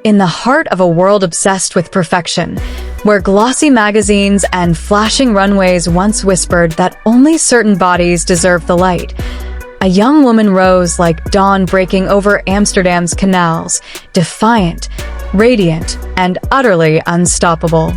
in the heart of a world obsessed with perfection, where glossy magazines and flashing runways once whispered that only certain bodies deserve the light, a young woman rose like dawn breaking over Amsterdam's canals, defiant, radiant, and utterly unstoppable.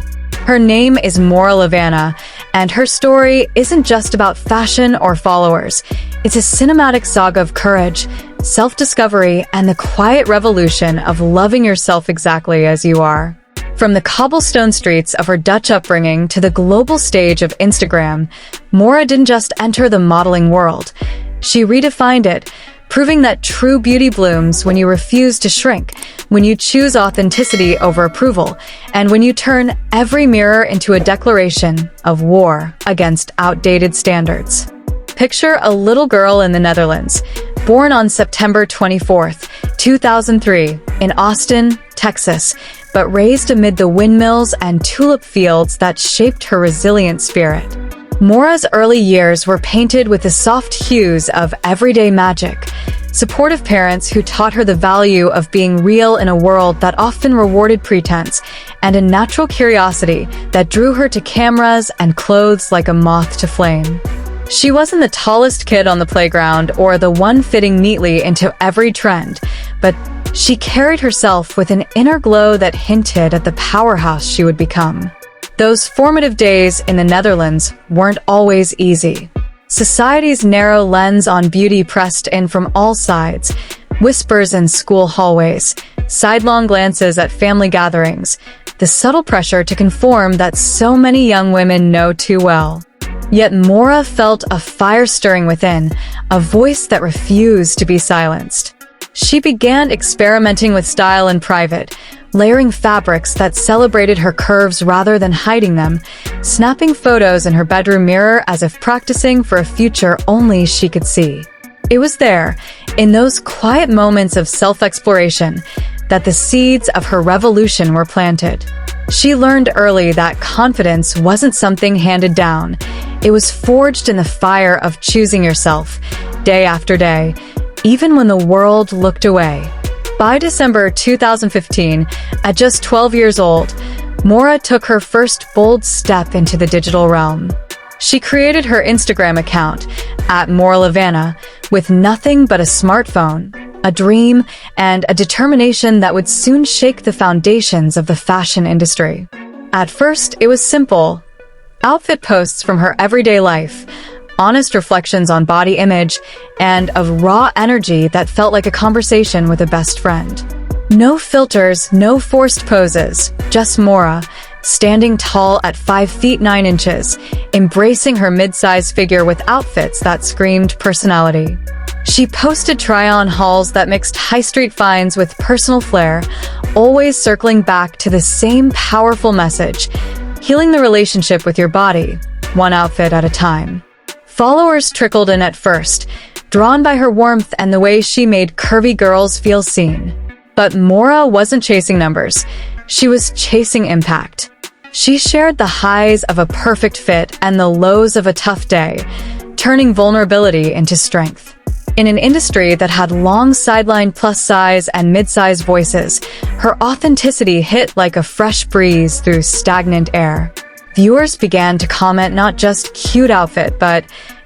Her name is Maura Levanna, and her story isn't just about fashion or followers. It's a cinematic saga of courage, self-discovery, and the quiet revolution of loving yourself exactly as you are. From the cobblestone streets of her Dutch upbringing to the global stage of Instagram, Maura didn't just enter the modeling world. She redefined it, proving that true beauty blooms when you refuse to shrink, when you choose authenticity over approval, and when you turn every mirror into a declaration of war against outdated standards. Picture a little girl in the Netherlands, born on September 24th, 2003, in Austin, Texas, but raised amid the windmills and tulip fields that shaped her resilient spirit. Maura's early years were painted with the soft hues of everyday magic, supportive parents who taught her the value of being real in a world that often rewarded pretense, and a natural curiosity that drew her to cameras and clothes like a moth to flame. She wasn't the tallest kid on the playground or the one fitting neatly into every trend, but she carried herself with an inner glow that hinted at the powerhouse she would become. Those formative days in the Netherlands weren't always easy. Society's narrow lens on beauty pressed in from all sides, whispers in school hallways, sidelong glances at family gatherings, the subtle pressure to conform that so many young women know too well. Yet Maura felt a fire stirring within, a voice that refused to be silenced. She began experimenting with style in private, layering fabrics that celebrated her curves rather than hiding them, snapping photos in her bedroom mirror as if practicing for a future only she could see. It was there, in those quiet moments of self-exploration, that the seeds of her revolution were planted. She learned early that confidence wasn't something handed down. It was forged in the fire of choosing yourself, day after day, even when the world looked away. By December 2015, at just 12 years old, Maura took her first bold step into the digital realm. She created her Instagram account, @MauraLevanna, with nothing but a smartphone, a dream, and a determination that would soon shake the foundations of the fashion industry. At first, it was simple. Outfit posts from her everyday life, honest reflections on body image, and of raw energy that felt like a conversation with a best friend. No filters, no forced poses, just Maura, standing tall at 5 feet 9 inches, embracing her mid-size figure with outfits that screamed personality. She posted try-on hauls that mixed high street finds with personal flair, always circling back to the same powerful message: healing the relationship with your body, one outfit at a time. Followers trickled in at first, drawn by her warmth and the way she made curvy girls feel seen. But Maura wasn't chasing numbers. She was chasing impact. She shared the highs of a perfect fit and the lows of a tough day, turning vulnerability into strength. In an industry that had long sidelined plus-size and mid-size voices, her authenticity hit like a fresh breeze through stagnant air. Viewers began to comment not just cute outfit, but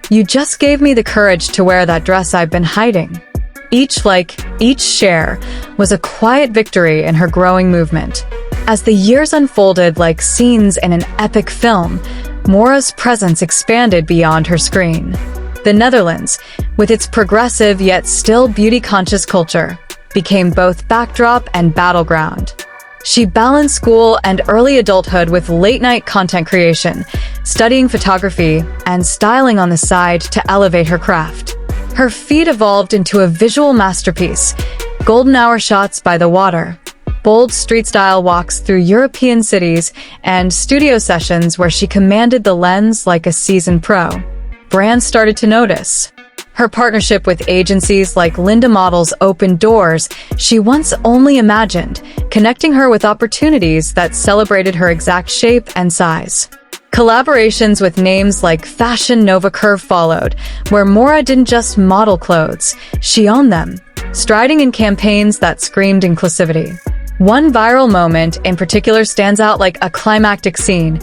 you just gave me the courage to wear that dress I've been hiding. Each like, each share was a quiet victory in her growing movement. As the years unfolded like scenes in an epic film, Maura's presence expanded beyond her screen. The Netherlands, with its progressive yet still beauty-conscious culture, became both backdrop and battleground. She balanced school and early adulthood with late-night content creation, studying photography, and styling on the side to elevate her craft. Her feed evolved into a visual masterpiece: golden hour shots by the water, bold street-style walks through European cities, and studio sessions where she commanded the lens like a seasoned pro. Brands started to notice. Her partnership with agencies like Linda Models opened doors she once only imagined, connecting her with opportunities that celebrated her exact shape and size. Collaborations with names like Fashion Nova Curve followed, where Maura didn't just model clothes, she owned them, striding in campaigns that screamed inclusivity. One viral moment in particular stands out like a climactic scene.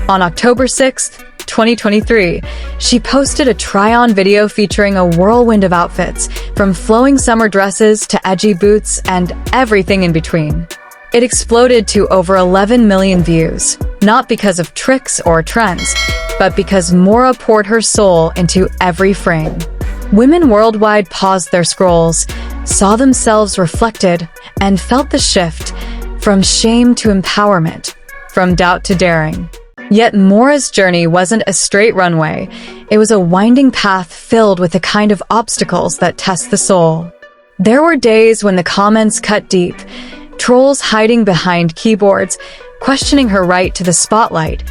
On October 6th, 2023, she posted a try-on video featuring a whirlwind of outfits, from flowing summer dresses to edgy boots and everything in between. It exploded to over 11 million views, not because of tricks or trends, but because Maura poured her soul into every frame. Women worldwide paused their scrolls, saw themselves reflected, and felt the shift from shame to empowerment, from doubt to daring. Yet Maura's journey wasn't a straight runway. It was a winding path filled with the kind of obstacles that test the soul. There were days when the comments cut deep, trolls hiding behind keyboards, questioning her right to the spotlight,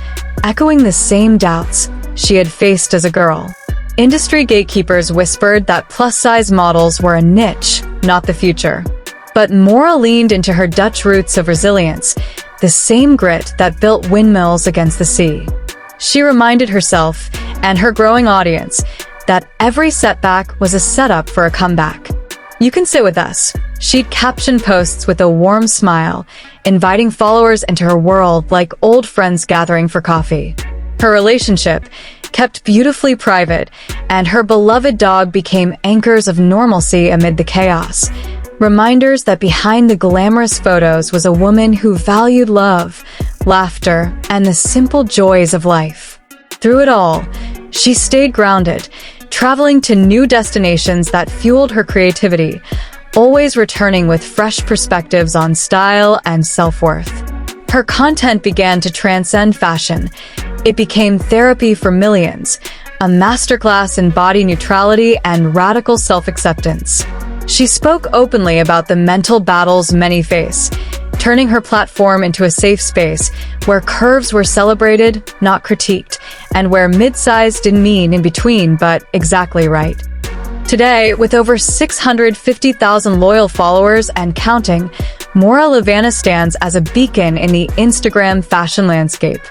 echoing the same doubts she had faced as a girl. Industry gatekeepers whispered that plus-size models were a niche, not the future. But Maura leaned into her Dutch roots of resilience, the same grit that built windmills against the sea. She reminded herself, and her growing audience, that every setback was a setup for a comeback. "You can sit with us," she'd caption posts with a warm smile, inviting followers into her world like old friends gathering for coffee. Her relationship, kept beautifully private, and her beloved dog became anchors of normalcy amid the chaos. Reminders that behind the glamorous photos was a woman who valued love, laughter, and the simple joys of life. Through it all, she stayed grounded, traveling to new destinations that fueled her creativity, always returning with fresh perspectives on style and self-worth. Her content began to transcend fashion. It became therapy for millions, a masterclass in body neutrality and radical self-acceptance. She spoke openly about the mental battles many face, turning her platform into a safe space where curves were celebrated, not critiqued, and where mid-size didn't mean in between but exactly right. Today, with over 650,000 loyal followers and counting, Maura Levanna stands as a beacon in the Instagram fashion landscape.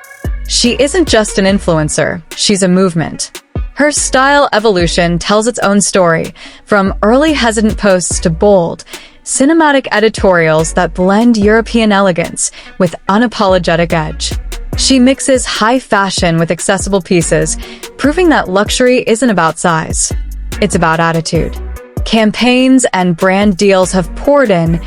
She isn't just an influencer, she's a movement. Her style evolution tells its own story, from early hesitant posts to bold, cinematic editorials that blend European elegance with unapologetic edge. She mixes high fashion with accessible pieces, proving that luxury isn't about size. It's about attitude. Campaigns and brand deals have poured in,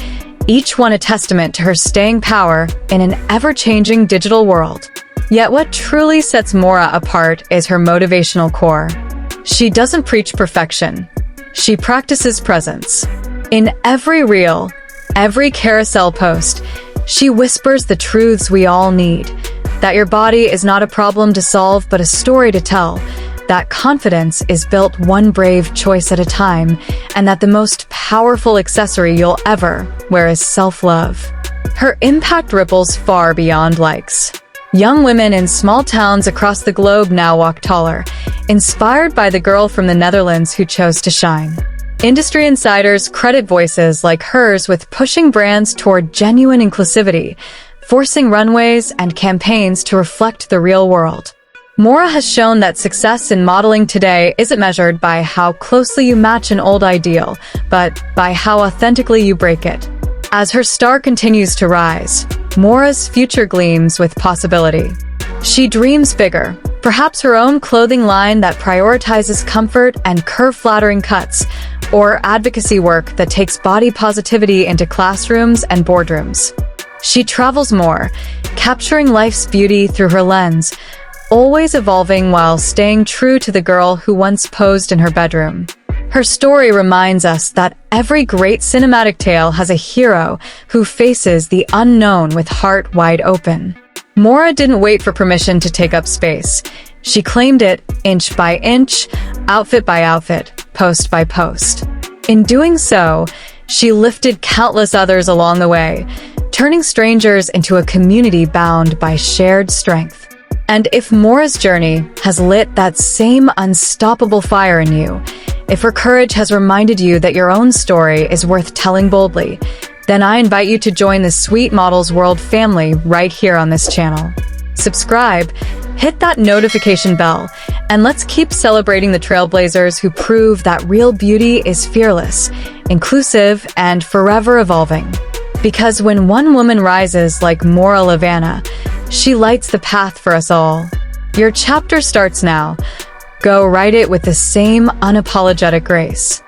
each one a testament to her staying power in an ever-changing digital world. Yet what truly sets Maura apart is her motivational core. She doesn't preach perfection. She practices presence. In every reel, every carousel post, she whispers the truths we all need. That your body is not a problem to solve, but a story to tell. That confidence is built one brave choice at a time, and that the most powerful accessory you'll ever wear is self-love. Her impact ripples far beyond likes. Young women in small towns across the globe now walk taller, inspired by the girl from the Netherlands who chose to shine. Industry insiders credit voices like hers with pushing brands toward genuine inclusivity, forcing runways and campaigns to reflect the real world. Maura has shown that success in modeling today isn't measured by how closely you match an old ideal, but by how authentically you break it. As her star continues to rise, Maura's future gleams with possibility. She dreams bigger, perhaps her own clothing line that prioritizes comfort and curve-flattering cuts, or advocacy work that takes body positivity into classrooms and boardrooms. She travels more, capturing life's beauty through her lens, always evolving while staying true to the girl who once posed in her bedroom. Her story reminds us that every great cinematic tale has a hero who faces the unknown with heart wide open. Maura didn't wait for permission to take up space. She claimed it inch by inch, outfit by outfit, post by post. In doing so, she lifted countless others along the way, turning strangers into a community bound by shared strength. And if Maura's journey has lit that same unstoppable fire in you, if her courage has reminded you that your own story is worth telling boldly, then I invite you to join the Sweet Models World family right here on this channel. Subscribe, hit that notification bell, and let's keep celebrating the trailblazers who prove that real beauty is fearless, inclusive, and forever evolving. Because when one woman rises like Maura Levanna, she lights the path for us all. Your chapter starts now. Go write it with the same unapologetic grace.